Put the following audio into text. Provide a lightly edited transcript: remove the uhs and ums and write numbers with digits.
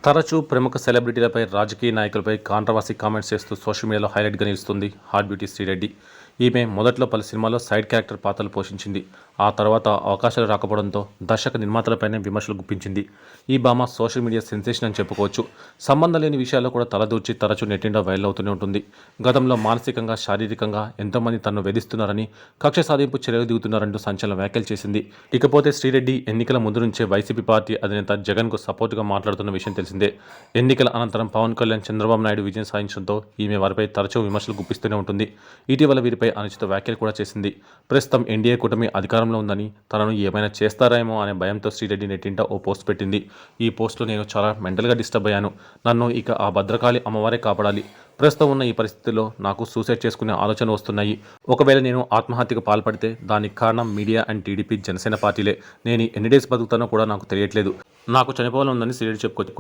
తరచూ ప్రముఖ సెలబ్రిటీలపై, రాజకీయ నాయకులపై కాంట్రవర్సీ కామెంట్స్ చేస్తూ సోషల్ మీడియాలో హైలైట్గా నిలుస్తుంది హాట్ బ్యూటీ శ్రీరెడ్డి. ఈమె మొదట్లో పలు సినిమాల్లో సైడ్ క్యారెక్టర్ పాత్రలు పోషించింది. ఆ తర్వాత అవకాశాలు రాకపోవడంతో దర్శక నిర్మాతలపైనే విమర్శలు గుప్పించింది. ఈ భామ సోషల్ మీడియా సెన్సేషన్ అని చెప్పుకోవచ్చు. సంబంధం లేని విషయాల్లో కూడా తలదూర్చి తరచూ నెట్టింట వైరల్ అవుతూనే ఉంటుంది. గతంలో మానసికంగా, శారీరకంగా ఎంతోమంది తనను వేధిస్తున్నారని, కక్ష సాధింపు చర్యలు దిగుతున్నారంటూ సంచలన వ్యాఖ్యలు చేసింది. ఇకపోతే శ్రీరెడ్డి ఎన్నికల ముందు నుంచే వైసీపీ పార్టీ అధినేత జగన్కు సపోర్టుగా మాట్లాడుతున్న విషయం తెలిసిందే. ఎన్నికల అనంతరం పవన్ కళ్యాణ్, చంద్రబాబు నాయుడు విజయం సాధించడంతో ఈమె వారిపై తరచూ విమర్శలు గుప్పిస్తూనే ఉంటుంది. ఇటీవల వీరిపై అనుచిత వ్యాఖ్యలు కూడా చేసింది. ప్రస్తుతం ఎన్డీఏ కూటమి అధికారంలో ఉందని, తనను ఏమైనా చేస్తారేమో అనే భయంతో శ్రీరెడ్డి నెట్టింట ఓ పోస్ట్ పెట్టింది. ఈ పోస్ట్లో నేను చాలా మెంటల్గా డిస్టర్బ్ అయ్యాను. నన్ను ఇక ఆ భద్రకాళి అమ్మవారే కాపాడాలి. ప్రస్తుతం ఉన్న ఈ పరిస్థితుల్లో నాకు సూసైడ్ చేసుకునే ఆలోచన వస్తున్నాయి. ఒకవేళ నేను ఆత్మహత్యకు పాల్పడితే దానికి కారణం మీడియా అండ్ టీడీపీ, జనసేన పార్టీలే. నేను ఎన్ని డేస్ బతుకుతానో కూడా నాకు తెలియట్లేదు. నాకు చనిపోవాలని ఉందని శ్రీరెడ్డి చెప్పుకొచ్చి